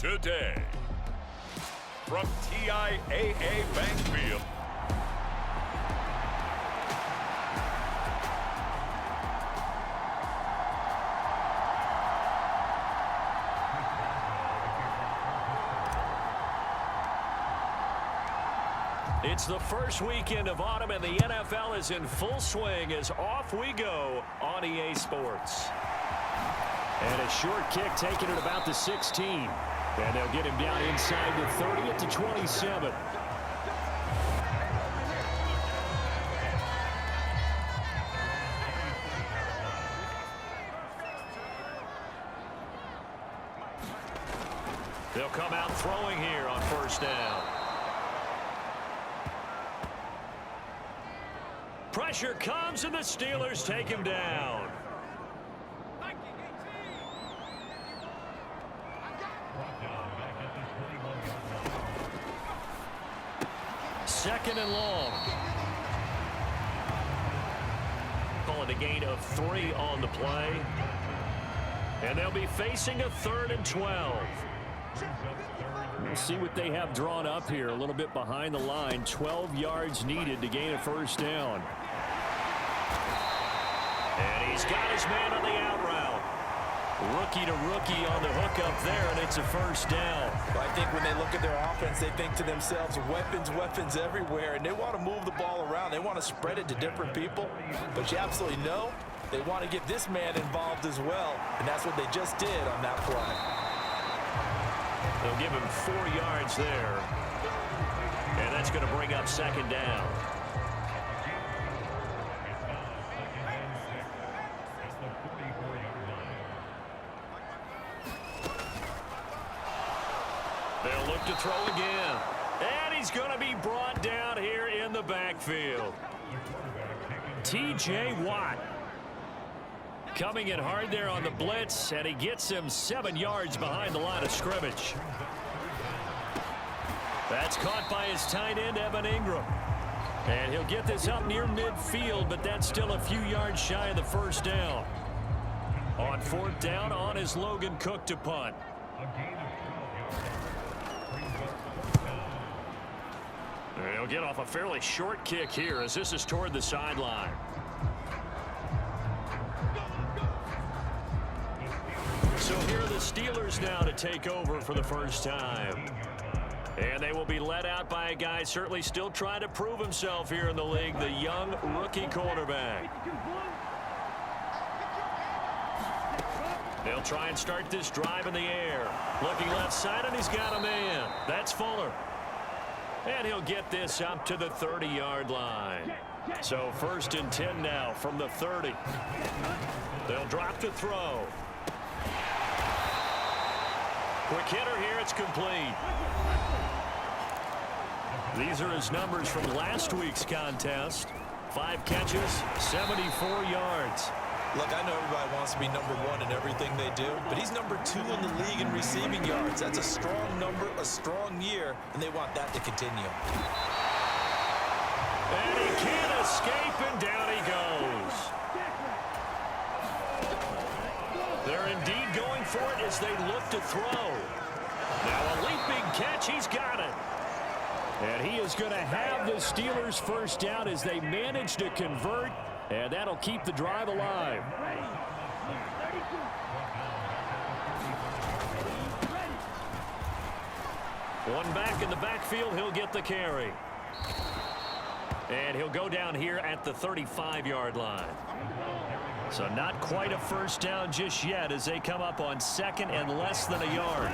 today. From TIAA Bank Field. It's the first weekend of autumn, and the NFL is in full swing as off we go on EA Sports. And a short kick taken at about the 16. And they'll get him down inside the 30 at the 27. They'll come out throwing here on first down. Pressure comes, and the Steelers take him down. Second and long. Call it a gain of 3 on the play. And they'll be facing a 3rd and 12. We'll see what they have drawn up here. A little bit behind the line. 12 yards needed to gain a first down. And he's got his man on the out route. Rookie to rookie on the hook up there, and it's a first down. I think when they look at their offense, they think to themselves, weapons, weapons everywhere, and they want to move the ball around. They want to spread it to different people, but you absolutely know they want to get this man involved as well, and that's what they just did on that play. They'll give him 4 yards there, and that's going to bring up second down. They'll look to throw again. And he's going to be brought down here in the backfield. T.J. Watt coming in hard there on the blitz, and he gets him 7 yards behind the line of scrimmage. That's caught by his tight end, Evan Ingram. And he'll get this up near midfield, but that's still a few yards shy of the first down. On 4th down, on is Logan Cook to punt. He'll get off a fairly short kick here as this is toward the sideline. So here are the Steelers now to take over for the first time. And they will be led out by a guy certainly still trying to prove himself here in the league, the young rookie quarterback. They'll try and start this drive in the air. Looking left side, and he's got a man. That's Fuller. And he'll get this up to the 30-yard line. So 1st and 10 now from the 30. They'll drop to throw. Quick hitter here, it's complete. These are his numbers from last week's contest. 5 catches, 74 yards. Look, I know everybody wants to be number 1 in everything they do, but he's number 2 in the league in receiving yards. That's a strong number, a strong year, and they want that to continue. And he can't escape, and down he goes. They're indeed going for it as they look to throw. Now a leaping catch, he's got it. And he is going to have the Steelers first down as they manage to convert. And that'll keep the drive alive. One back in the backfield, he'll get the carry. And he'll go down here at the 35-yard line. So not quite a first down just yet as they come up on 2nd and less than a yard.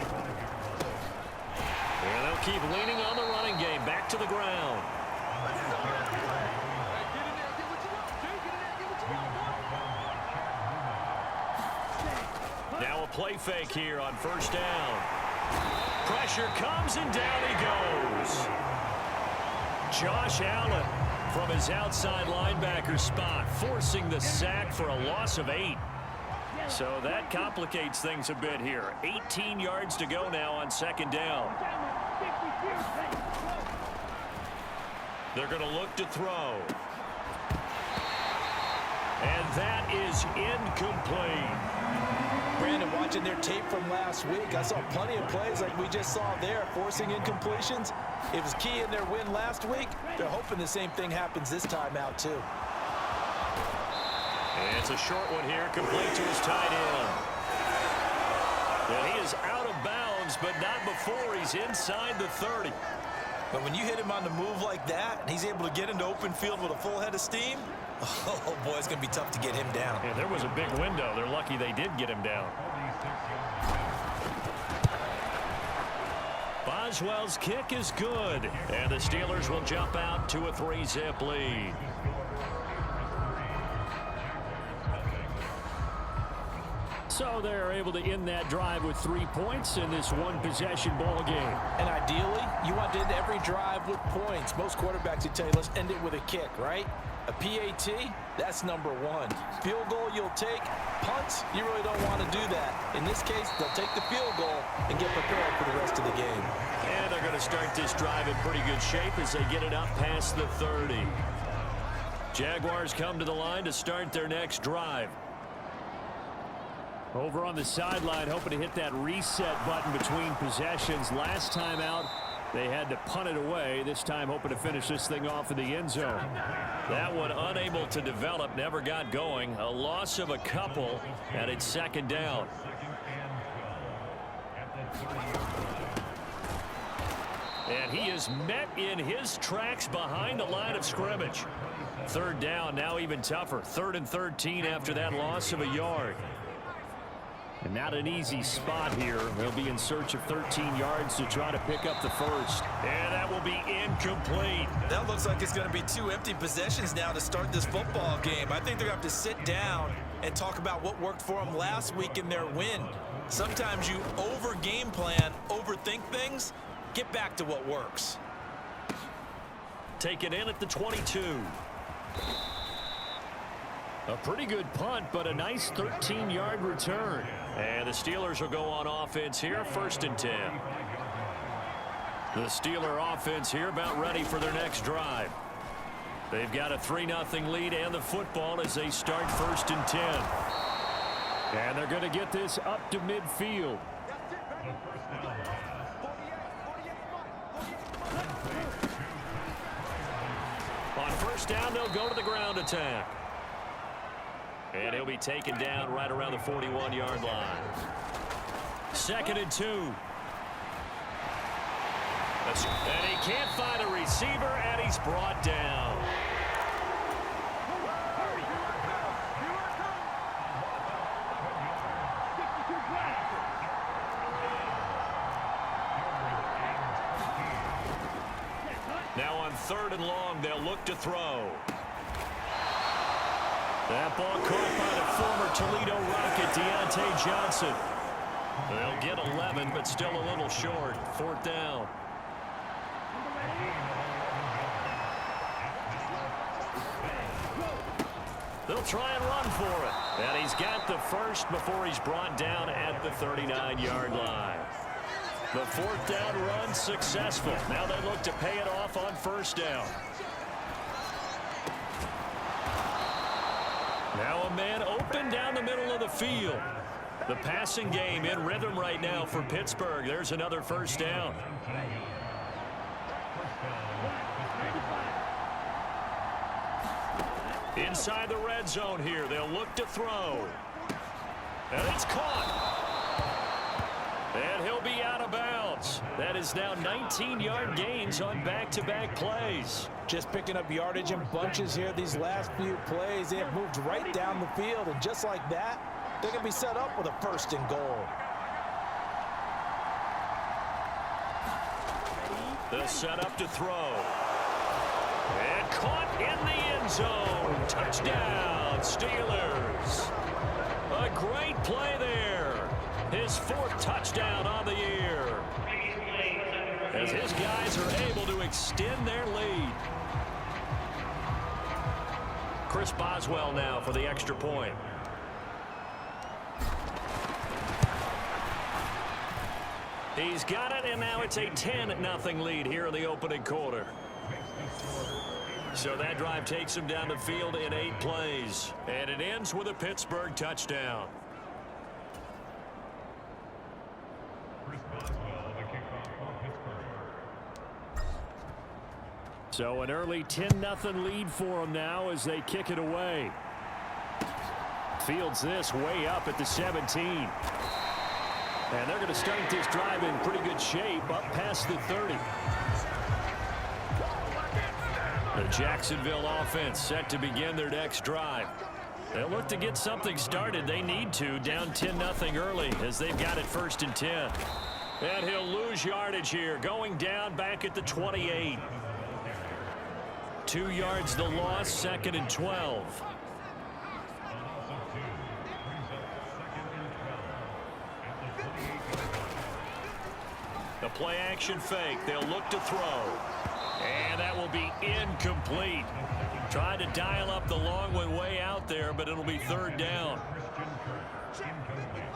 And they'll keep leaning on the running game back to the ground. Now a play fake here on first down. Pressure comes, and down he goes. Josh Allen from his outside linebacker spot, forcing the sack for a loss of 8. So that complicates things a bit here. 18 yards to go now on 2nd down. They're going to look to throw. And that is incomplete. Brandon, watching their tape from last week, I saw plenty of plays like we just saw there, forcing incompletions. It was key in their win last week. They're hoping the same thing happens this time out, too. And it's a short one here, complete to his tight end. And he is out of bounds, but not before he's inside the 30. But when you hit him on the move like that, and he's able to get into open field with a full head of steam, oh, boy, it's going to be tough to get him down. Yeah, there was a big window. They're lucky they did get him down. Boswell's kick is good, and the Steelers will jump out to a 3-zip lead. So they're able to end that drive with 3 points in this one-possession ball game. And ideally, you want to end every drive with points. Most quarterbacks would tell you, let's end it with a kick, right? A PAT, that's number one. Field goal you'll take. Punts, you really don't want to do that. In this case, they'll take the field goal and get prepared for the rest of the game. And they're going to start this drive in pretty good shape as they get it up past the 30. Jaguars come to the line to start their next drive. Over on the sideline, hoping to hit that reset button between possessions. Last time out, they had to punt it away. This time, hoping to finish this thing off in the end zone. That one unable to develop, never got going. A loss of a couple, and it's second down. And he is met in his tracks behind the line of scrimmage. Third down, now even tougher. 3rd and 13 after that loss of a yard. And not an easy spot here. They'll be in search of 13 yards to try to pick up the first. And that will be incomplete. That looks like it's going to be 2 empty possessions now to start this football game. I think they're going to have to sit down and talk about what worked for them last week in their win. Sometimes you over-game plan, overthink things. Get back to what works. Take it in at the 22. A pretty good punt, but a nice 13-yard return. And the Steelers will go on offense here, 1st and 10. The Steeler offense here about ready for their next drive. They've got a 3-0 lead and the football as they start 1st and 10. And they're going to get this up to midfield. On 1st down, they'll go to the ground attack. And he'll be taken down right around the 41-yard line. 2nd and 2. And he can't find a receiver, and he's brought down. Now on 3rd and long, they'll look to throw. That ball caught by the former Toledo Rocket, Deontay Johnson. They'll get 11, but still a little short. 4th down. They'll try and run for it. And he's got the first before he's brought down at the 39-yard line. The 4th down run successful. Now they look to pay it off on 1st down. Now a man open down the middle of the field. The passing game in rhythm right now for Pittsburgh. There's another 1st down. Inside the red zone here. They'll look to throw. And it's caught. And he'll be out of bounds. That is now 19-yard gains on back-to-back plays. Just picking up yardage in bunches here these last few plays. They have moved right down the field, and just like that, they're going to be set up with a 1st and goal. They'll set up to throw. And caught in the end zone. Touchdown, Steelers. A great play there. His 4th touchdown on the year. As his guys are able to extend their lead. Chris Boswell now for the extra point. He's got it, and now it's a 10-0 lead here in the opening quarter. So that drive takes him down the field in 8 plays. And it ends with a Pittsburgh touchdown. So an early 10-0 lead for them now as they kick it away. Fields this way up at the 17. And they're going to start this drive in pretty good shape up past the 30. The Jacksonville offense set to begin their next drive. They'll look to get something started. They need to, down 10-0 early as they've got it 1st and 10. And he'll lose yardage here, going down back at the 28. 2 yards the loss, 2nd and 12. The play action fake. They'll look to throw. And that will be incomplete. Tried to dial up the long one way out there, but it'll be 3rd down.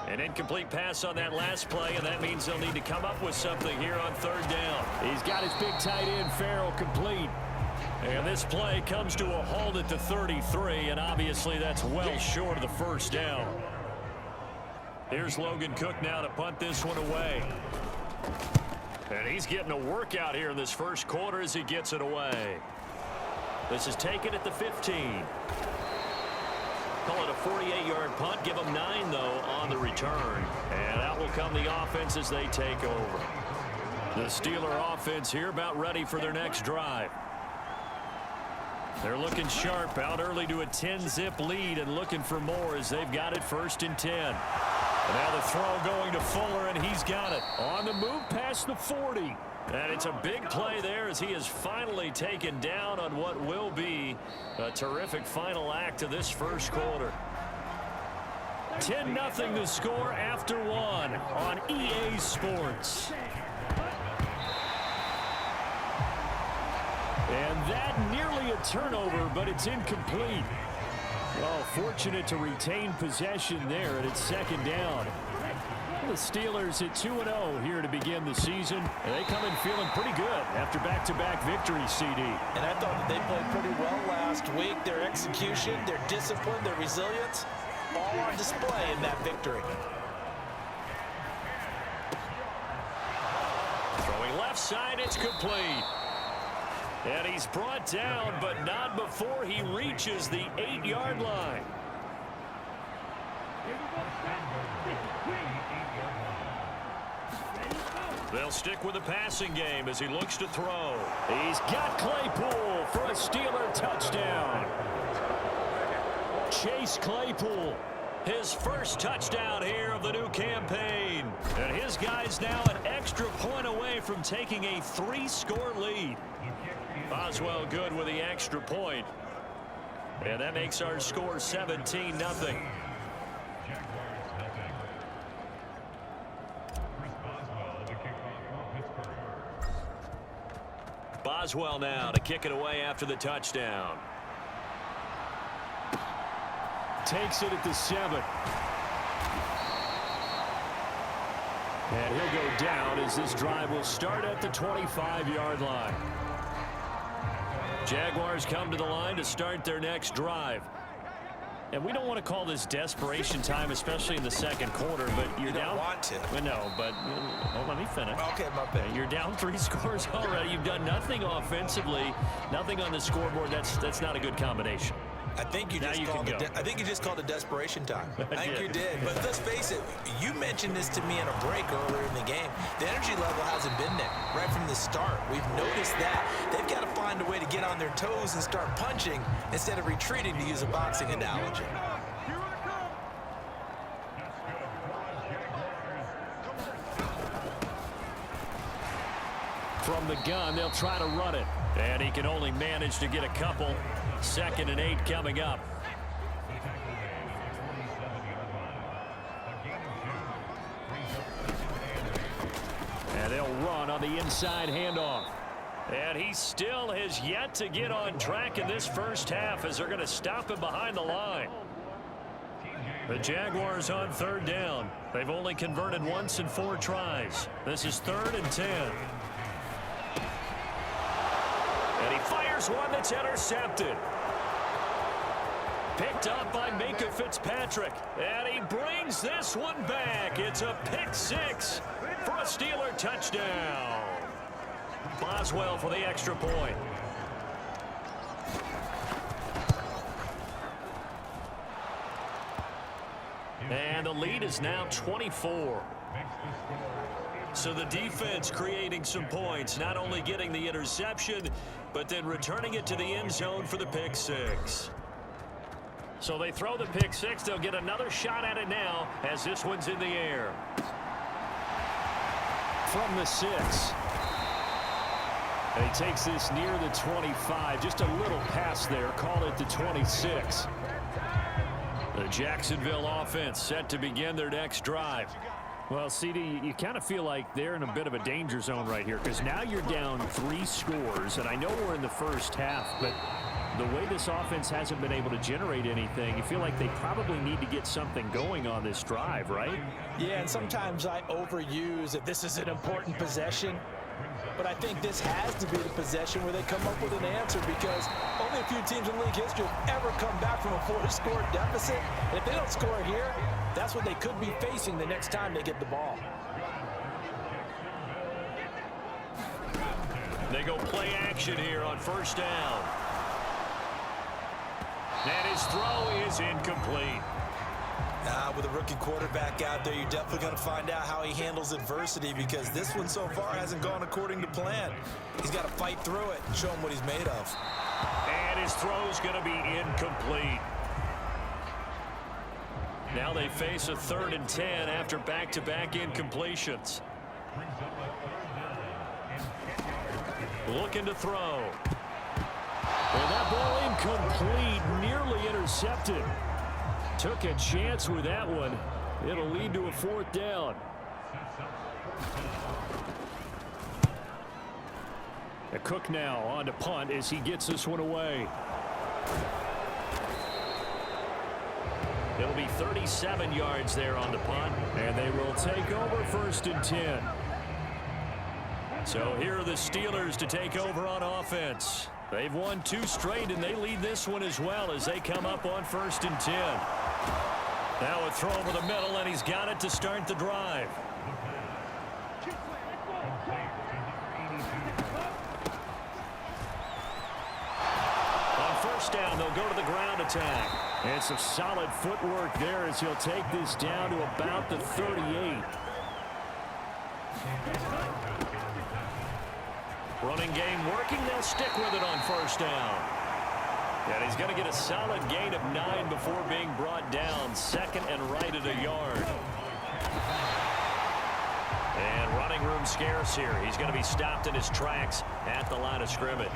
An incomplete pass on that last play, and that means they'll need to come up with something here on 3rd down. He's got his big tight end, Farrell, complete. And this play comes to a halt at the 33, and obviously that's well short of the 1st down. Here's Logan Cook now to punt this one away. And he's getting a workout here in this 1st quarter as he gets it away. This is taken at the 15. Call it a 48-yard punt. Give them 9, though, on the return. And out will come the offense as they take over. The Steeler offense here about ready for their next drive. They're looking sharp, out early to a 10-zip lead and looking for more as they've got it 1st and 10. And now the throw going to Fuller, and he's got it. On the move past the 40. And it's a big play there as he is finally taken down on what will be a terrific final act of this 1st quarter. 10-0 the score after 1 on EA Sports. And that nearly a turnover, but it's incomplete. Well, fortunate to retain possession there, and it's 2nd down. The Steelers at 2-0 here to begin the season. And they come in feeling pretty good after back-to-back victories, CD. And I thought that they played pretty well last week. Their execution, their discipline, their resilience, all on display in that victory. Throwing left side, it's complete. And he's brought down, but not before he reaches the 8-yard line. They'll stick with the passing game as he looks to throw. He's got Claypool for a Steeler touchdown. Chase Claypool, his 1st touchdown here of the new campaign. And his guy's now an extra point away from taking a 3-score lead. Boswell good with the extra point. And that makes our score 17-0. Boswell now to kick it away after the touchdown. Takes it at the 7. And he'll go down as this drive will start at the 25-yard line. Jaguars come to the line to start their next drive. And we don't want to call this desperation time, especially in the 2nd quarter, but you're down. You don't want to. No, but hold on, let me finish. Okay, my bad. You're down 3 scores already. You've done nothing offensively, nothing on the scoreboard. That's not a good combination. I think you just called it desperation time. I think you did. But let's face it, you mentioned this to me in a break earlier in the game. The energy level hasn't been there right from the start. We've noticed that. They've got to find a way to get on their toes and start punching instead of retreating, to use a boxing analogy. From the gun, they'll try to run it. And he can only manage to get a couple. 2nd and 8 coming up. And they'll run on the inside handoff. And he still has yet to get on track in this 1st half as they're going to stop him behind the line. The Jaguars on 3rd down. They've only converted once in 4 tries. This is 3rd and 10. And he fires one that's intercepted. Picked up by Minkah Fitzpatrick. And he brings this one back. It's a pick 6 for a Steeler touchdown. Boswell for the extra point. And the lead is now 24. So the defense creating some points, not only getting the interception, but then returning it to the end zone for the pick six. So they throw the pick six. They'll get another shot at it now as this one's in the air. From the 6. And he takes this near the 25. Just a little pass there. Call it the 26. The Jacksonville offense set to begin their next drive. Well, CD, you kind of feel like they're in a bit of a danger zone right here because now you're down 3 scores, and I know we're in the first half, but the way this offense hasn't been able to generate anything, you feel like they probably need to get something going on this drive, right? Yeah, and sometimes I overuse that this is an important possession, but I think this has to be the possession where they come up with an answer because only a few teams in league history have ever come back from a 4-score deficit. And if they don't score here, that's what they could be facing the next time they get the ball. They go play action here on first down. And his throw is incomplete. With a rookie quarterback out there, you're definitely going to find out how he handles adversity because this one so far hasn't gone according to plan. He's got to fight through it and show him what he's made of. And his throw's going to be incomplete. Now they face a 3rd and 10 after back-to-back incompletions. Looking to throw. And that ball incomplete, nearly intercepted. Took a chance with that one. It'll lead to a 4th down. A Cook now on to punt as he gets this one away. It'll be 37 yards there on the punt, and they will take over 1st and 10. So here are the Steelers to take over on offense. They've won 2 straight, and they lead this one as well as they come up on 1st and 10. Now a throw over the middle, and he's got it to start the drive. On first down, they'll go to the ground attack. And some solid footwork there as he'll take this down to about the 38. Running game working. They'll stick with it on first down. And he's going to get a solid gain of 9 before being brought down. 2nd and right at a yard. And running room scarce here. He's going to be stopped in his tracks at the line of scrimmage.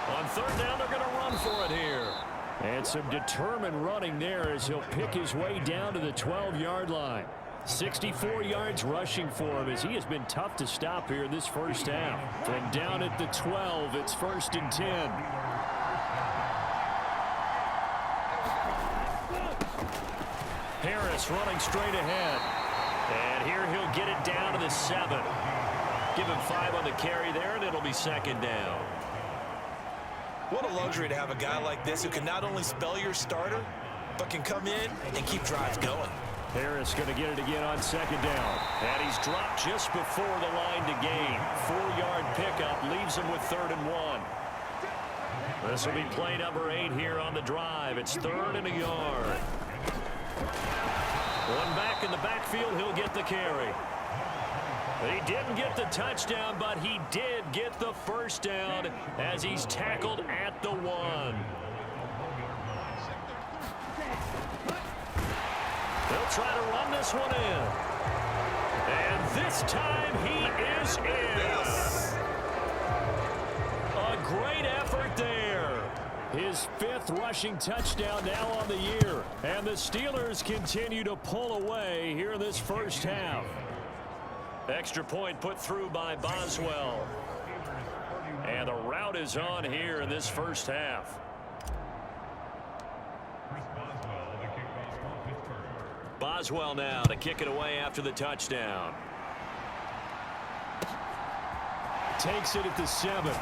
On 3rd down, they're going to run for it here. And some determined running there as he'll pick his way down to the 12-yard line. 64 yards rushing for him as he has been tough to stop here this first half. From down at the 12, it's 1st and 10. Harris running straight ahead. And here he'll get it down to the 7. Give him 5 on the carry there, and it'll be 2nd down. What a luxury to have a guy like this who can not only spell your starter, but can come in and keep drives going. Harris going to get it again on 2nd down. And he's dropped just before the line to gain. 4-yard pickup leaves him with 3rd and 1. This will be play number 8 here on the drive. It's 3rd and a yard. One back in the backfield, he'll get the carry. He didn't get the touchdown, but he did get the first down as he's tackled at the 1. They'll try to run this one in. And this time he is in. Yes. A great effort there. His 5th rushing touchdown now on the year. And the Steelers continue to pull away here in this first half. Extra point put through by Boswell. And the route is on here in this first half. Boswell now to kick it away after the touchdown. Takes it at the 7.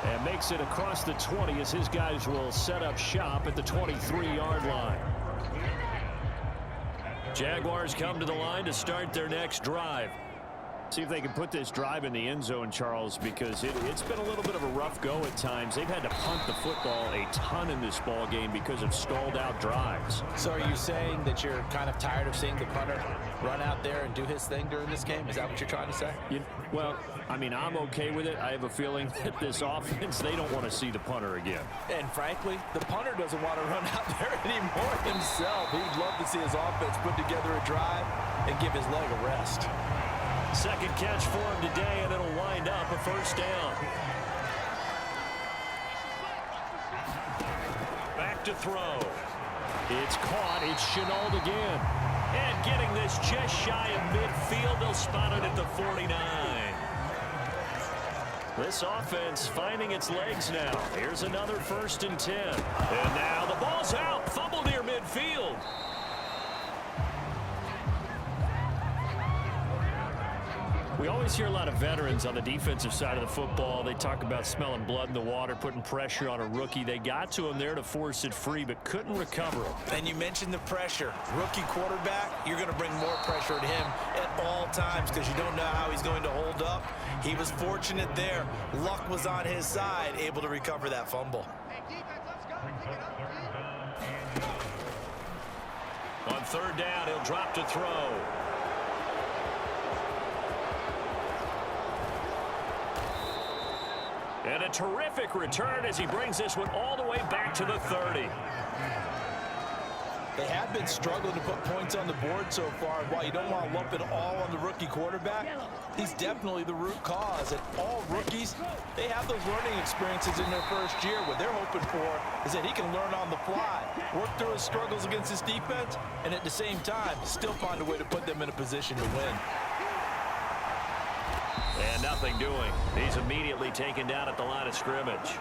And makes it across the 20 as his guys will set up shop at the 23-yard line. Jaguars come to the line to start their next drive. See if they can put this drive in the end zone, Charles, because it's been a little bit of a rough go at times. They've had to punt the football a ton in this ball game because of stalled out drives. So are you saying that you're kind of tired of seeing the punter run out there and do his thing during this game? Is that what you're trying to say? Well, I mean, I'm okay with it. I have a feeling that this offense, they don't want to see the punter again. And frankly, the punter doesn't want to run out there anymore himself. He'd love to see his offense put together a drive and give his leg a rest. Second catch for him today, and it'll wind up a first down. Back to throw. It's caught. It's Chenault again. And getting this just shy of midfield. They'll spot it at the 49. This offense finding its legs now. Here's another 1st and 10. And now the ball's out. Fumble near midfield. We always hear a lot of veterans on the defensive side of the football. They talk about smelling blood in the water, putting pressure on a rookie. They got to him there to force it free, but couldn't recover him. And you mentioned the pressure. Rookie quarterback, you're going to bring more pressure to him at all times because you don't know how he's going to hold up. He was fortunate there. Luck was on his side, able to recover that fumble. On 3rd down, he'll drop to throw. And a terrific return as he brings this one all the way back to the 30. They have been struggling to put points on the board so far. While you don't want to lump it all on the rookie quarterback, he's definitely the root cause. And all rookies, they have those learning experiences in their first year. What they're hoping for is that he can learn on the fly, work through his struggles against his defense, and at the same time, still find a way to put them in a position to win. And nothing doing. He's immediately taken down at the line of scrimmage.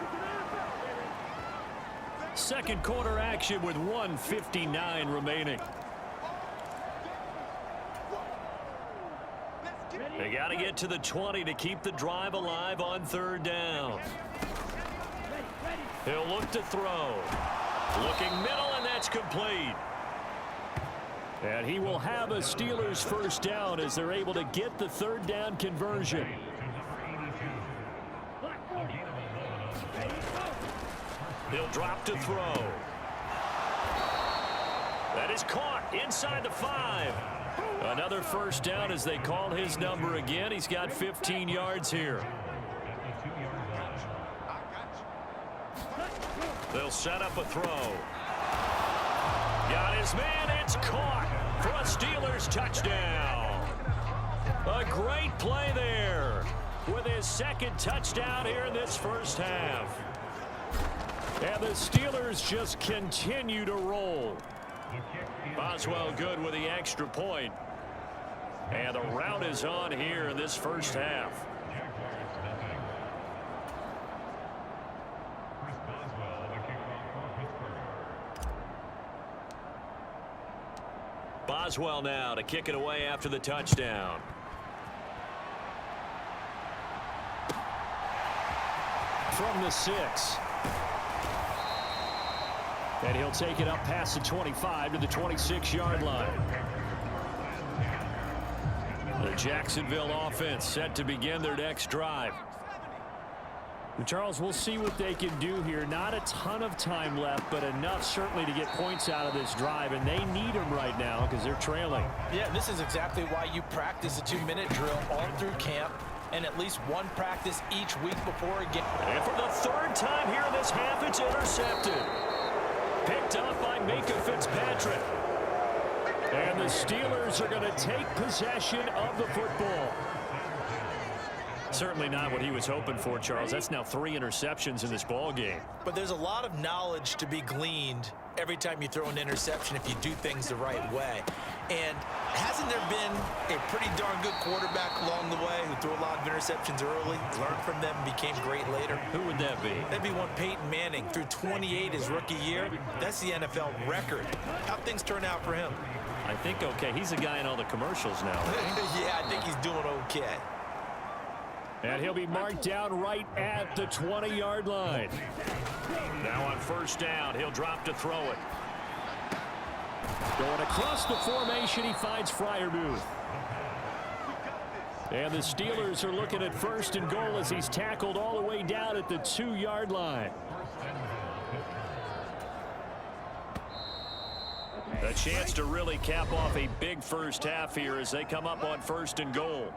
Second quarter action with 1:59 remaining. They got to get to the 20 to keep the drive alive on 3rd down. He'll look to throw. Looking middle, and that's complete. And he will have a Steelers 1st down as they're able to get the 3rd down conversion. He'll drop to throw. That is caught inside the 5. Another 1st down as they call his number again. He's got 15 yards here. They'll set up a throw. Got his man. It's caught for a Steelers touchdown. A great play there with his 2nd touchdown here in this first half. And the Steelers just continue to roll. Boswell good with the extra point. And the rout is on here in this first half. Boswell now to kick it away after the touchdown. From the 6. And he'll take it up past the 25 to the 26-yard line. The Jacksonville offense set to begin their next drive. Charles, we'll see what they can do here. Not a ton of time left, but enough certainly to get points out of this drive, and they need them right now because they're trailing. Yeah, this is exactly why you practice a 2-minute drill all through camp and at least one practice each week before a game. And for the 3rd time here in this half, it's intercepted. Picked up by Micah Fitzpatrick. And the Steelers are going to take possession of the football. Certainly not what he was hoping for, Charles. That's now 3 interceptions in this ball game. But there's a lot of knowledge to be gleaned every time you throw an interception if you do things the right way. And hasn't there been a pretty darn good quarterback along the way who threw a lot of interceptions early, learned from them, and became great later? Who would that be? That'd be one Peyton Manning. Threw 28 his rookie year. That's the NFL record. How'd things turn out for him? I think okay. He's a guy in all the commercials now, right? Yeah, I think he's doing okay. And he'll be marked down right at the 20-yard line. Now on 1st down, he'll drop to throw it. Going across the formation, he finds Freiermuth. And the Steelers are looking at 1st and goal as he's tackled all the way down at the 2-yard line. A chance to really cap off a big first half here as they come up on 1st and goal.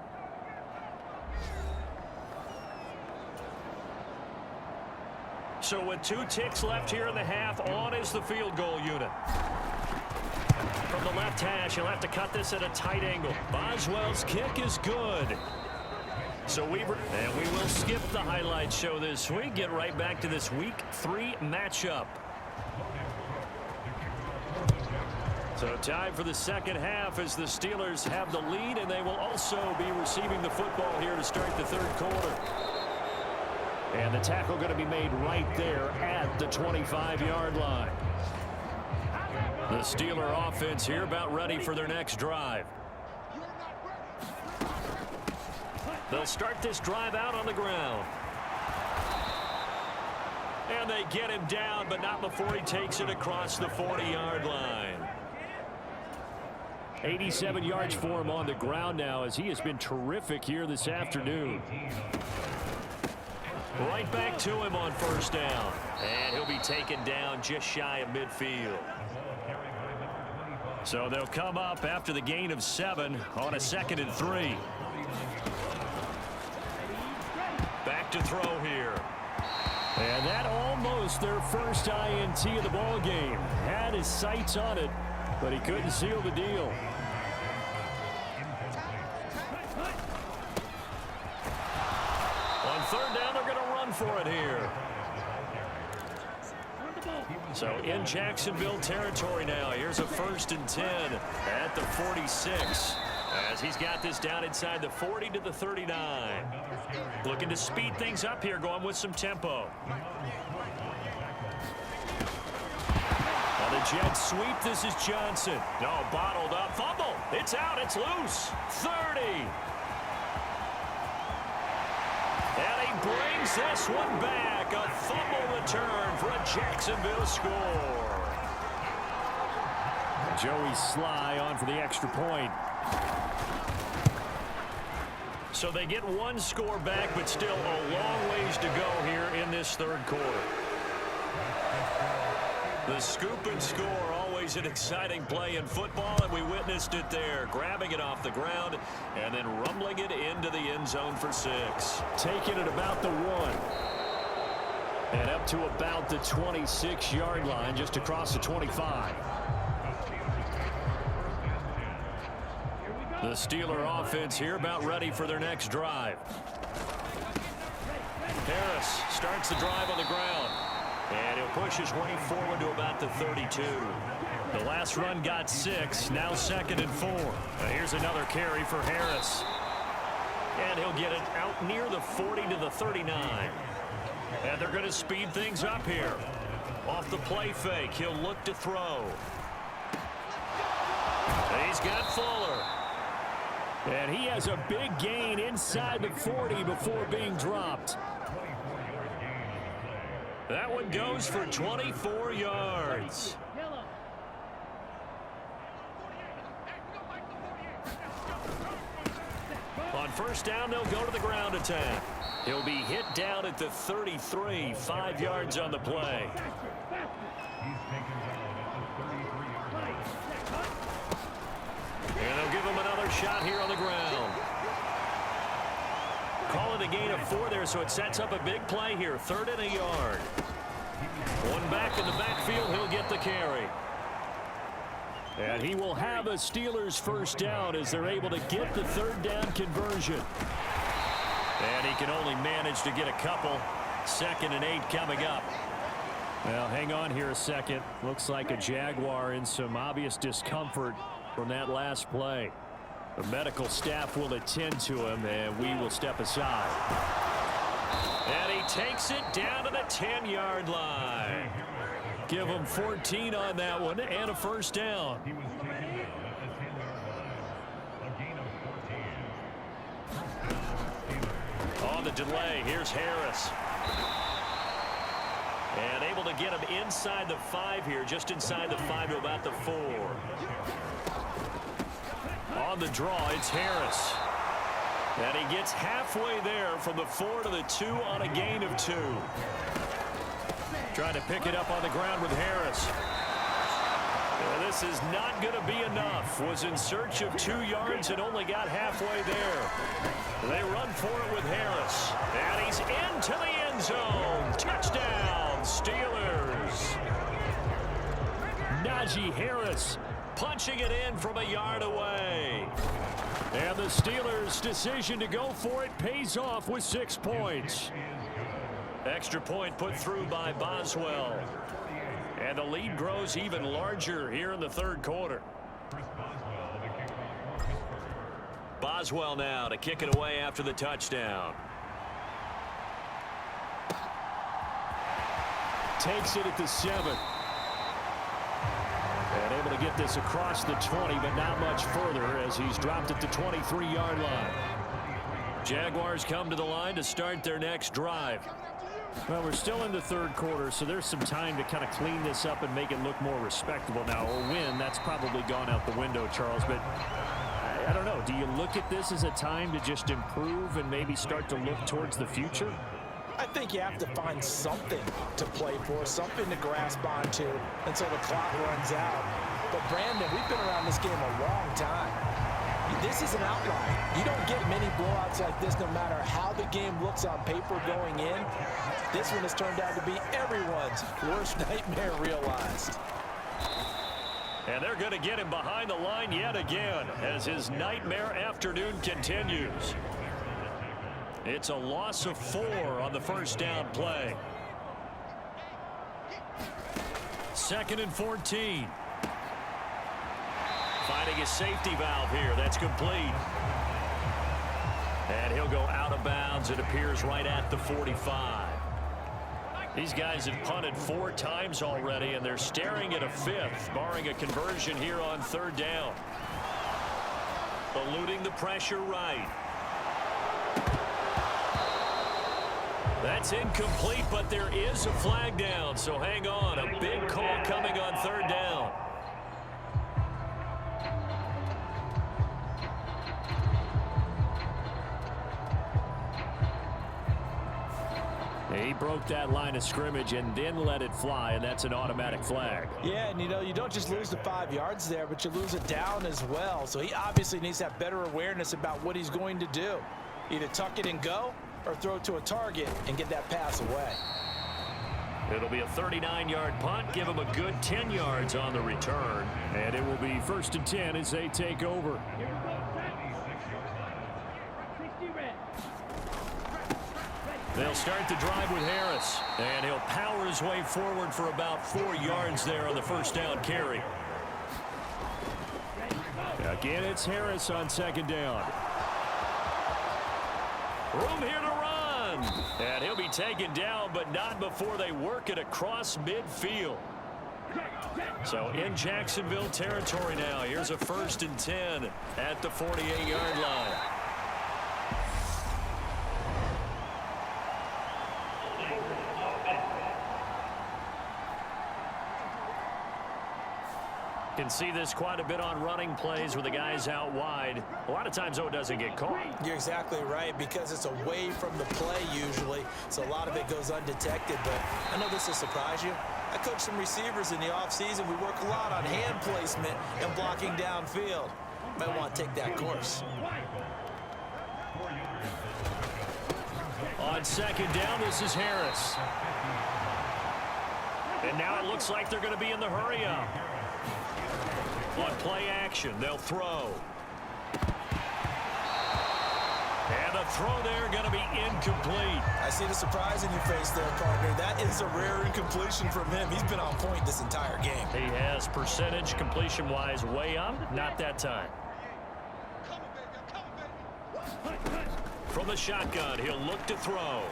So with 2 ticks left here in the half, on is the field goal unit. From the left hash, he'll have to cut this at a tight angle. Boswell's kick is good. So we will skip the highlight show this week. Get right back to this Week 3 matchup. So time for the second half as the Steelers have the lead, and they will also be receiving the football here to start the 3rd quarter. And the tackle going to be made right there at the 25-yard line. The Steeler offense here about ready for their next drive. They'll start this drive out on the ground. And they get him down, but not before he takes it across the 40-yard line. 87 yards for him on the ground now as he has been terrific here this afternoon. Right back to him on 1st down. And he'll be taken down just shy of midfield. So they'll come up after the gain of 7 on a 2nd and 3. Back to throw here. And that almost their first INT of the ball game. Had his sights on it, but he couldn't seal the deal. On 3rd down, they're going to run for it here. So in Jacksonville territory now. Here's a 1st and 10 at the 46. As he's got this down inside the 40 to the 39. Looking to speed things up here, going with some tempo. On the jet sweep, this is Johnson. No, bottled up. Fumble. It's out. It's loose. 30. And he brings this one back. A fumble return for a Jacksonville score. Joey Sly on for the extra point. So they get 1 score back, but still a long ways to go here in this 3rd quarter. The scoop and score, always an exciting play in football, and we witnessed it there. Grabbing it off the ground and then rumbling it into the end zone for 6. Taking it about the 1. And up to about the 26-yard line, just across the 25. The Steeler offense here about ready for their next drive. Harris starts the drive on the ground. And he'll push his way forward to about the 32. The last run got 6, now 2nd and 4. Here's another carry for Harris. And he'll get it out near the 40 to the 39. And they're going to speed things up here. Off the play fake, he'll look to throw. And he's got Fuller. And he has a big gain inside the 40 before being dropped. That one goes for 24 yards. On 1st down, they'll go to the ground attack. He'll be hit down at the 33, 5 yards on the play. And they'll give him another shot here on the ground. Call it a gain of 4 there, so it sets up a big play here. 3rd and a yard. One back in the backfield, he'll get the carry. And he will have a Steelers 1st down as they're able to get the 3rd down conversion. And he can only manage to get a couple. 2nd and 8 coming up. Well, hang on here a second. Looks like a Jaguar in some obvious discomfort from that last play. The medical staff will attend to him, and we will step aside. And he takes it down to the 10-yard line. Give him 14 on that one and a 1st down. On the delay, here's Harris. And able to get him inside the 5 here, just inside the 5 to about the 4. On the draw, it's Harris. And he gets halfway there from the 4 to the 2 on a gain of 2. Trying to pick it up on the ground with Harris. And this is not going to be enough. Was in search of 2 yards and only got halfway there. They run for it with Harris. And he's into the end zone. Touchdown, Steelers. Najee Harris punching it in from a yard away. And the Steelers' decision to go for it pays off with 6 points. Extra point put through by Boswell. And the lead grows even larger here in the 3rd quarter. Boswell now to kick it away after the touchdown. Takes it at the 7. And able to get this across the 20, but not much further as he's dropped at the 23-yard line. Jaguars come to the line to start their next drive. Well, we're still in the 3rd quarter, so there's some time to kind of clean this up and make it look more respectable now. A win, that's probably gone out the window, Charles, but I don't know. Do you look at this as a time to just improve and maybe start to look towards the future? I think you have to find something to play for, something to grasp onto until the clock runs out. But, Brandon, we've been around this game a long time. This is an outlier. You don't get many blowouts like this no matter how the game looks on paper going in. This one has turned out to be everyone's worst nightmare realized. And they're going to get him behind the line yet again as his nightmare afternoon continues. It's a loss of 4 on the first down play. 2nd and 14. Finding a safety valve here. That's complete. And he'll go out of bounds. It appears right at the 45. These guys have punted 4 times already, and they're staring at a 5th, barring a conversion here on 3rd down. Eluding the pressure right. That's incomplete, but there is a flag down, so hang on. A big call coming on 3rd down. He broke that line of scrimmage and then let it fly, and that's an automatic flag. Yeah, and you don't just lose the 5 yards there, but you lose it down as well. So he obviously needs to have better awareness about what he's going to do. Either tuck it and go or throw it to a target and get that pass away. It'll be a 39-yard punt. Give him a good 10 yards on the return. And it will be 1st and 10 as they take over. They'll start the drive with Harris. And he'll power his way forward for about 4 yards there on the first down carry. Again, it's Harris on 2nd down. Room here to run. And he'll be taken down, but not before they work it across midfield. So in Jacksonville territory now. Here's a 1st and 10 at the 48-yard line. Can see this quite a bit on running plays with the guys out wide. A lot of times, though, it doesn't get caught. You're exactly right, because it's away from the play usually, so a lot of it goes undetected. But I know this will surprise you. I coach some receivers in the offseason. We work a lot on hand placement and blocking downfield. Might want to take that course. On 2nd down, this is Harris. And now it looks like they're going to be in the hurry up. On play action, they'll throw. And the throw there going to be incomplete. I see the surprise in your face there, partner. That is a rare incompletion from him. He's been on point this entire game. He has percentage completion-wise way up. Not that time. From the shotgun, he'll look to throw.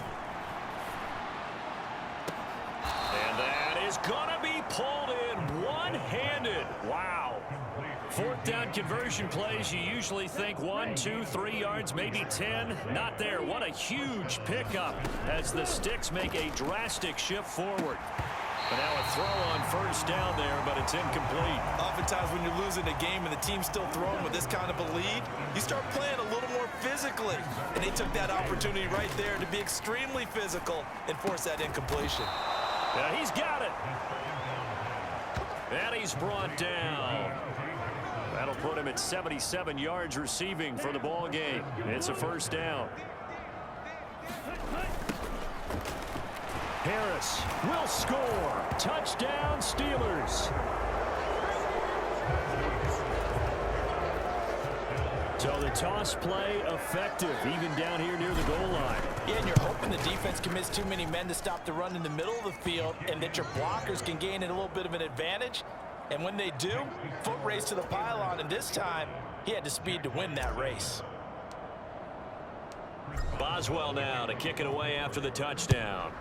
And that is going to be pulled in one-handed. Wow. Fourth down conversion plays, you usually think 1, 2, 3 yards, maybe 10. Not there. What a huge pickup as the Sticks make a drastic shift forward. But now a throw on first down there, but it's incomplete. Oftentimes when you're losing a game and the team's still throwing with this kind of a lead, you start playing a little more physically. And they took that opportunity right there to be extremely physical and force that incompletion. Yeah, he's got it. And he's brought down. That'll put him at 77 yards receiving for the ball game. It's a first down. Harris will score. Touchdown, Steelers. So the toss play effective, even down here near the goal line. Yeah, and you're hoping the defense commits too many men to stop the run in the middle of the field and that your blockers can gain a little bit of an advantage. And when they do, foot race to the pylon, and this time he had the speed to win that race. Boswell now to kick it away after the touchdown.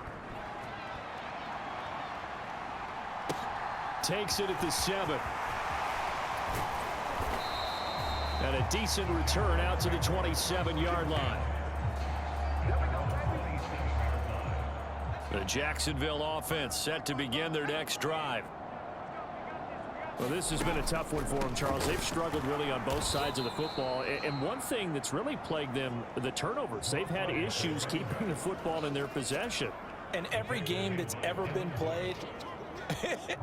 Takes it at the 7. And a decent return out to the 27-yard line. The Jacksonville offense set to begin their next drive. Well, this has been a tough one for them, Charles. They've struggled really on both sides of the football. And one thing that's really plagued them, the turnovers. They've had issues keeping the football in their possession. And every game that's ever been played,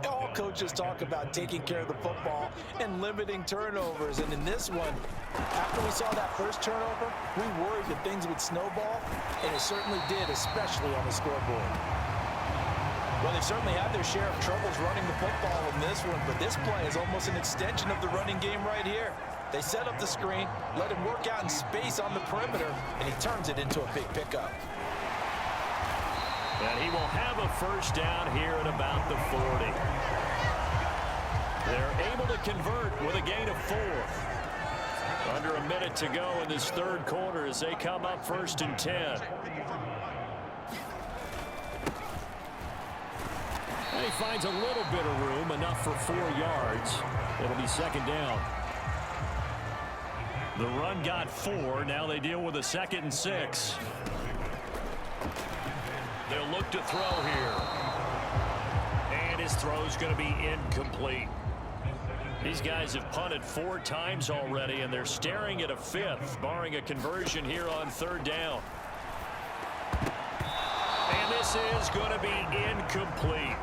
all coaches talk about taking care of the football and limiting turnovers. And in this one, after we saw that first turnover, we worried that things would snowball, and it certainly did, especially on the scoreboard. Well, they certainly had their share of troubles running the football in this one, but this play is almost an extension of the running game right here. They set up the screen, let him work out in space on the perimeter, and he turns it into a big pickup. And he will have a first down here at about the 40. They're able to convert with a gain of 4. Under a minute to go in this third quarter as they come up 1st and 10. And he finds a little bit of room, enough for 4 yards. It'll be 2nd down. The run got 4. Now they deal with a 2nd and 6. They'll look to throw here. And his throw's going to be incomplete. These guys have punted 4 times already, and they're staring at a 5th, barring a conversion here on 3rd down. And this is going to be incomplete.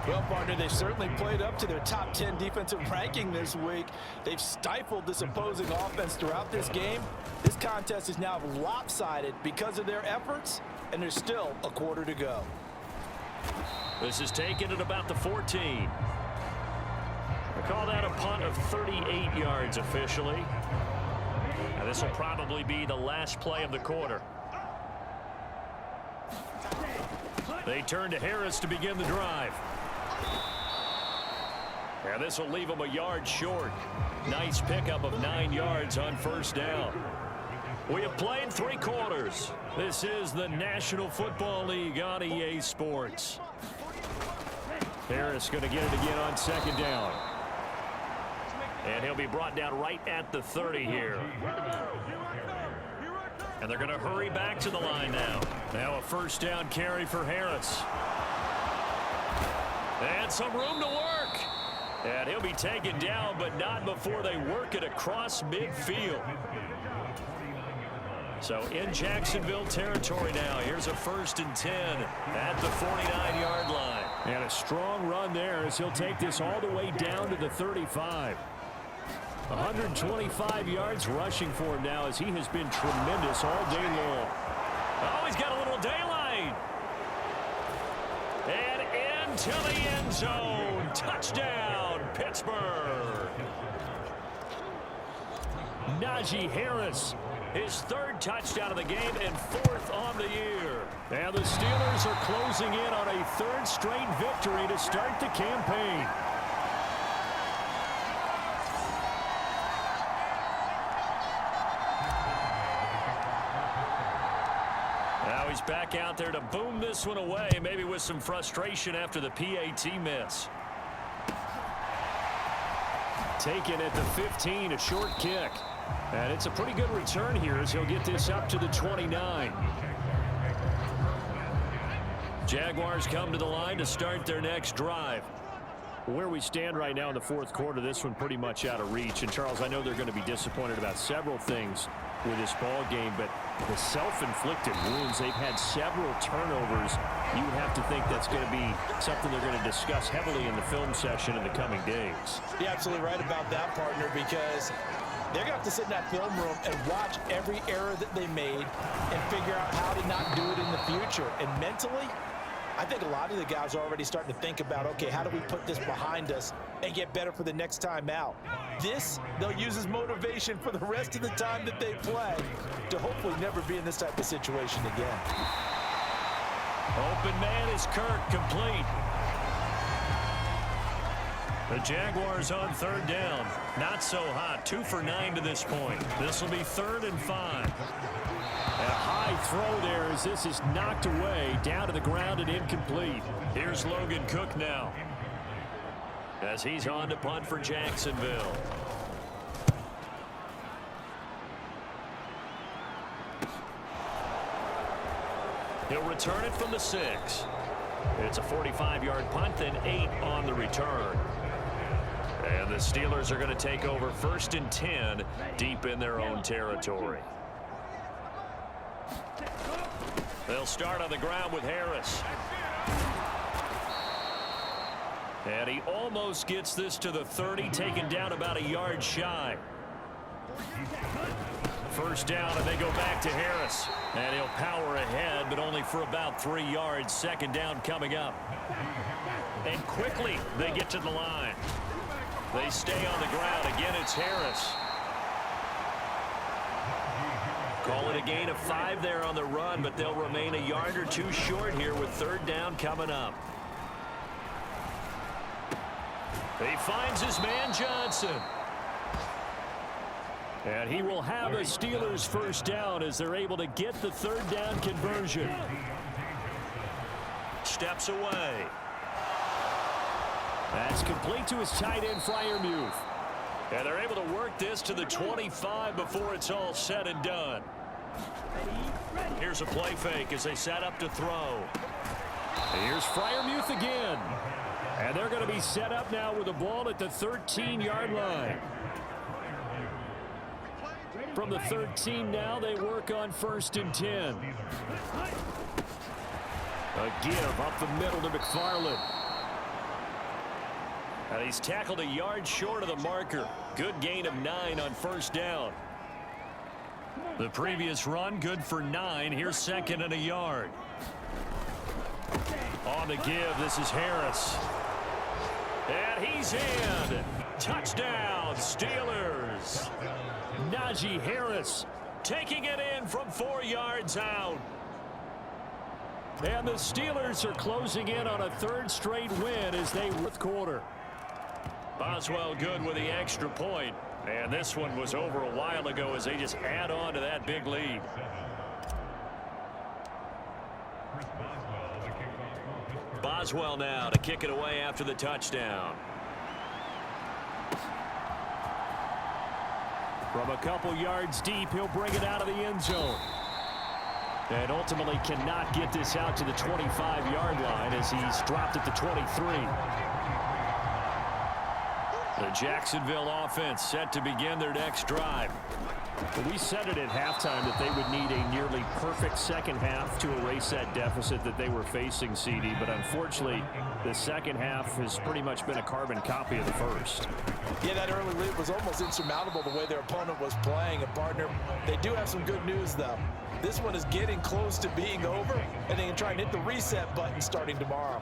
Well, partner, they've certainly played up to their top 10 defensive ranking this week. They've stifled this opposing offense throughout this game. This contest is now lopsided because of their efforts, and there's still a quarter to go. This is taken at about the 14. I call that a punt of 38 yards officially. And this will probably be the last play of the quarter. They turn to Harris to begin the drive. And this will leave them a yard short. Nice pickup of 9 yards on 1st down. We have played 3 quarters. This is the National Football League on EA Sports. Harris going to get it again on 2nd down. And he'll be brought down right at the 30 here. And they're going to hurry back to the line now. Now a 1st down carry for Harris. And some room to work. And he'll be taken down, but not before they work it across midfield. So in Jacksonville territory now. Here's a 1st and 10 at the 49-yard line. And a strong run there as he'll take this all the way down to the 35. 125 yards rushing for him now as he has been tremendous all day long. Oh, he's got a little daylight. And into the end zone. Touchdown, Pittsburgh. Najee Harris, his 3rd touchdown of the game and 4th on the year. And the Steelers are closing in on a 3rd straight victory to start the campaign. Now he's back out there to boom this one away, maybe with some frustration after the PAT miss. taken at the 15, a short kick. And it's a pretty good return here as he'll get this up to the 29. Jaguars come to the line to start their next drive. Where we stand right now in the fourth quarter, this one pretty much out of reach. And, Charles, I know they're going to be disappointed about several things with this ball game, but the self-inflicted wounds, they've had several turnovers. You would have to think that's going to be something they're going to discuss heavily in the film session in the coming days. You're absolutely right about that, partner, because they're going to have to sit in that film room and watch every error that they made and figure out how to not do it in the future. And mentally, I think a lot of the guys are already starting to think about, okay, how do we put this behind us and get better for the next time out? This, they'll use as motivation for the rest of the time that they play to hopefully never be in this type of situation again. Open man is Kirk, complete. The Jaguars on third down. Not so hot. 2 for 9 to this point. This will be 3rd and 5. A high throw there as this is knocked away, down to the ground and incomplete. Here's Logan Cook now, as he's on to punt for Jacksonville. He'll return it from the 6. It's a 45-yard punt, then 8 on the return. And the Steelers are going to take over 1st and 10 deep in their own territory. They'll start on the ground with Harris. And he almost gets this to the 30, taken down about a yard shy. First down, and they go back to Harris. And he'll power ahead, but only for about 3 yards. Second down coming up. And quickly, they get to the line. They stay on the ground. Again, it's Harris. Call it a gain of 5 there on the run, but they'll remain a yard or 2 short here with 3rd down coming up. He finds his man Johnson. And he will have a Steelers first down as they're able to get the 3rd down conversion. Steps away. That's complete to his tight end, Freiermuth. And they're able to work this to the 25 before it's all said and done. Here's a play fake as they set up to throw. Here's Freiermuth again. And they're going to be set up now with the ball at the 13-yard line. From the 13 now, they work on 1st and 10. A give up the middle to McFarland. And he's tackled a yard short of the marker. Good gain of 9 on 1st down. The previous run, good for 9. Here's 2nd and a yard. On the give, this is Harris. And he's in. Touchdown, Steelers. Najee Harris taking it in from 4 yards out. And the Steelers are closing in on a 3rd straight win as they fourth quarter. Boswell good with the extra point. And this one was over a while ago as they just add on to that big lead. Boswell now to kick it away after the touchdown. From a couple yards deep, he'll bring it out of the end zone. And ultimately cannot get this out to the 25-yard line as he's dropped at the 23. The Jacksonville offense set to begin their next drive. We said it at halftime that they would need a nearly perfect second half to erase that deficit that they were facing, CD. But unfortunately, the second half has pretty much been a carbon copy of the first. Yeah, that early lead was almost insurmountable the way their opponent was playing. And, partner, they do have some good news, though. This one is getting close to being over, and they can try and hit the reset button starting tomorrow.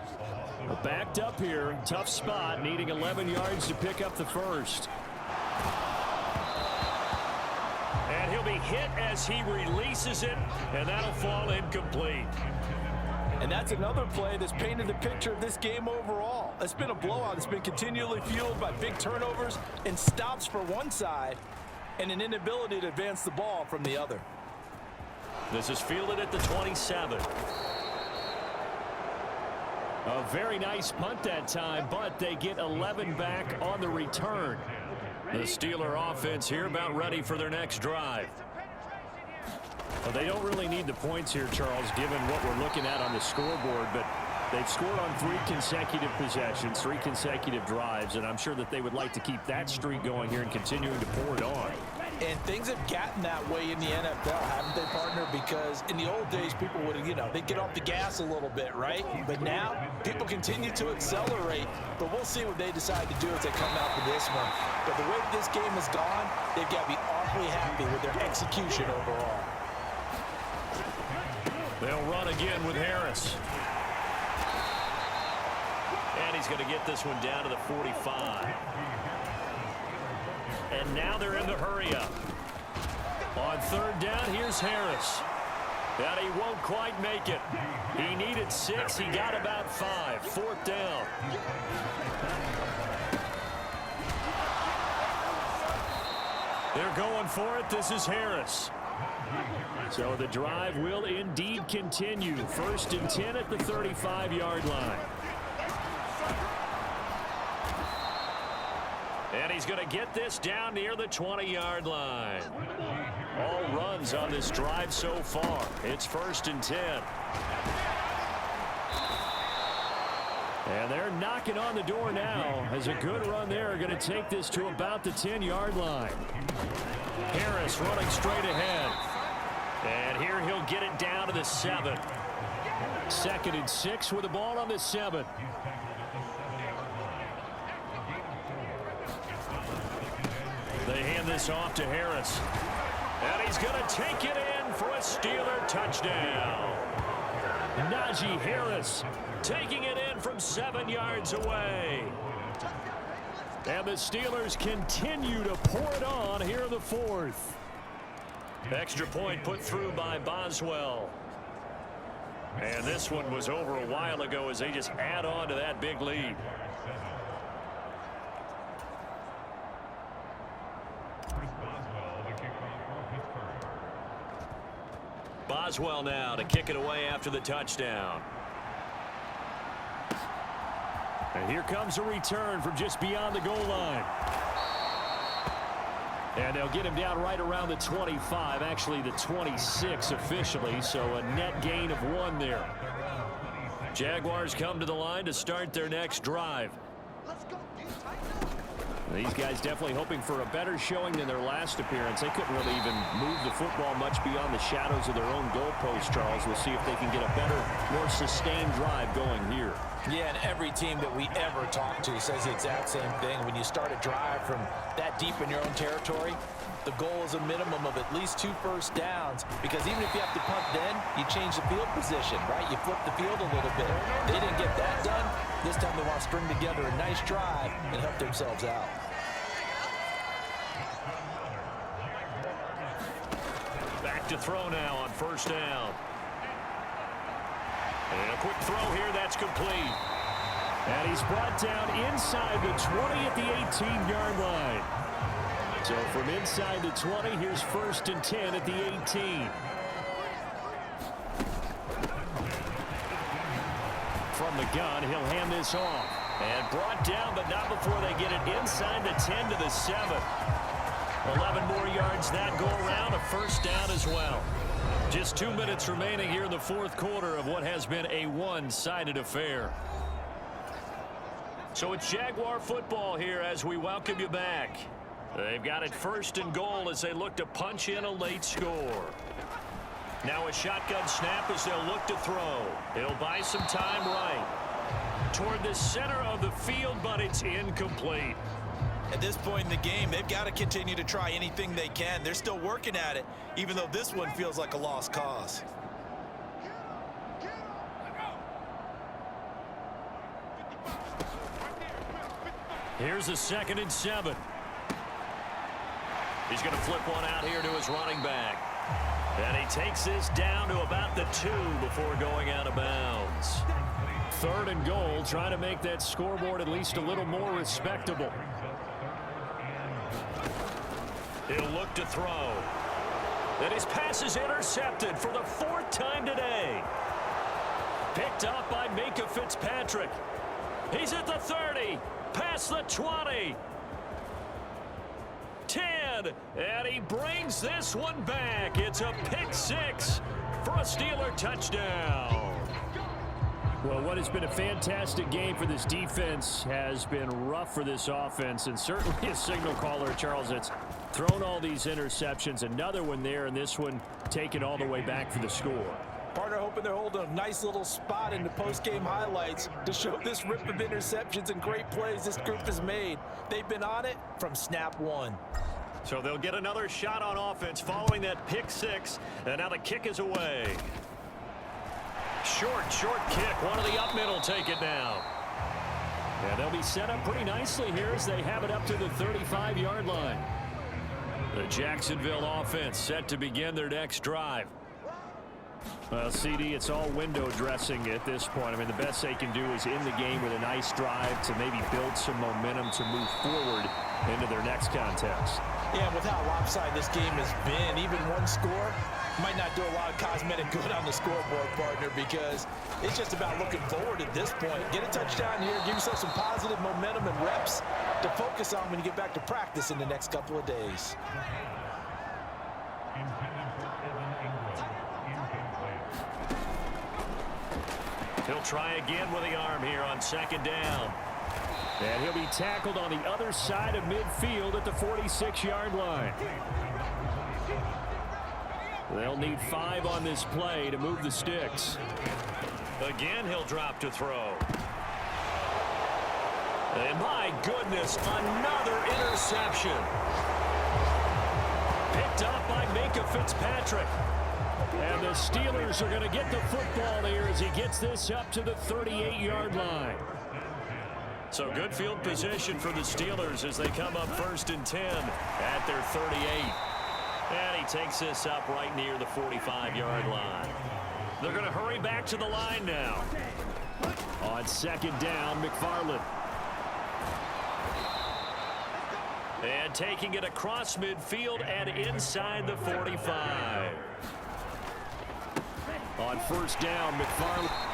Backed up here, tough spot, needing 11 yards to pick up the first. And he'll be hit as he releases it, and that'll fall incomplete. And that's another play that's painted the picture of this game overall. It's been a blowout. It's been continually fueled by big turnovers and stops for one side and an inability to advance the ball from the other. This is fielded at the 27. A very nice punt that time, but they get 11 back on the return. The Steeler offense here about ready for their next drive. Well, they don't really need the points here, Charles, given what we're looking at on the scoreboard, but they've scored on 3 consecutive possessions, 3 consecutive drives, and I'm sure that they would like to keep that streak going here and continuing to pour it on. And things have gotten that way in the NFL, haven't they, partner? Because in the old days, people would, they'd get off the gas a little bit, right? But now, people continue to accelerate. But we'll see what they decide to do as they come out for this one. But the way this game has gone, they've got to be awfully happy with their execution overall. They'll run again with Harris. And he's going to get this one down to the 45. And now they're in the hurry-up. On 3rd down, here's Harris. And he won't quite make it. He needed 6. He got about 5. 4th down. They're going for it. This is Harris. So the drive will indeed continue. 1st and 10 at the 35-yard line. And he's going to get this down near the 20-yard line. All runs on this drive so far. It's 1st and 10. And they're knocking on the door now as a good run there. Going to take this to about the 10-yard line. Harris running straight ahead. And here he'll get it down to the 7. 2nd and 6 with the ball on the 7. They hand this off to Harris. And he's going to take it in for a Steeler touchdown. Najee Harris taking it in from 7 yards away. And the Steelers continue to pour it on here in the 4th. Extra point put through by Boswell. And this one was over a while ago as they just add on to that big lead. Boswell now to kick it away after the touchdown. And here comes a return from just beyond the goal line. And they'll get him down right around the 25, actually the 26 officially, so a net gain of 1 there. Jaguars come to the line to start their next drive. These guys definitely hoping for a better showing than their last appearance. They couldn't really even move the football much beyond the shadows of their own goalpost, Charles. We'll see if they can get a better, more sustained drive going here. Yeah, and every team that we ever talk to says the exact same thing. When you start a drive from that deep in your own territory, the goal is a minimum of at least 2 first downs, because even if you have to punt then, you change the field position, right? You flip the field a little bit. They didn't get that done. This time they want to string together a nice drive and help themselves out. Back to throw now on 1st down. And a quick throw here, that's complete. And he's brought down inside the 20 at the 18-yard line. So from inside the 20, here's 1st and 10 at the 18. From the gun, he'll hand this off. And brought down, but not before they get it inside the 10 to the 7. 11 more yards that go around, a 1st down as well. Just 2 minutes remaining here in the 4th quarter of what has been a one-sided affair. So it's Jaguar football here as we welcome you back. They've got it 1st and goal as they look to punch in a late score. Now a shotgun snap as they'll look to throw. It'll buy some time right toward the center of the field, but it's incomplete. At this point in the game, they've got to continue to try anything they can. They're still working at it, even though this one feels like a lost cause. Here's a 2nd and 7. He's going to flip one out here to his running back. And he takes this down to about the 2 before going out of bounds. 3rd and goal, trying to make that scoreboard at least a little more respectable. He'll look to throw. And his pass is intercepted for the 4th time today. Picked up by Minkah Fitzpatrick. He's at the 30, past the 20. again, and he brings this one back. It's a pick six for a Steeler touchdown. Well, what has been a fantastic game for this defense has been rough for this offense, and certainly a signal caller, Charles, that's thrown all these interceptions. Another one there, and this one taken all the way back for the score. Partner hoping they're holding a nice little spot in the post-game highlights to show this rip of interceptions and great plays this group has made. They've been on it from snap one. So they'll get another shot on offense following that pick six, and now the kick is away. Short kick. One of the up middle take it down. Yeah, they'll be set up pretty nicely here as they have it up to the 35-yard line. The Jacksonville offense set to begin their next drive. Well, CD, it's all window dressing at this point. I mean, the best they can do is in the game with a nice drive to maybe build some momentum to move forward into their next contest. Yeah, with how lopsided this game has been, even one score might not do a lot of cosmetic good on the scoreboard, partner, because it's just about looking forward at this point. Get a touchdown here, give yourself some positive momentum and reps to focus on when you get back to practice in the next couple of days. He'll try again with the arm here on second down. And he'll be tackled on the other side of midfield at the 46-yard line. They'll need 5 on this play to move the sticks. Again, he'll drop to throw. And my goodness, another interception. Picked up by Minkah Fitzpatrick. And the Steelers are going to get the football here as he gets this up to the 38-yard line. So good field position for the Steelers as they come up 1st and 10 at their 38. And he takes this up right near the 45-yard line. They're going to hurry back to the line now. On second down, McFarland. And taking it across midfield and inside the 45. On first down, McFarland.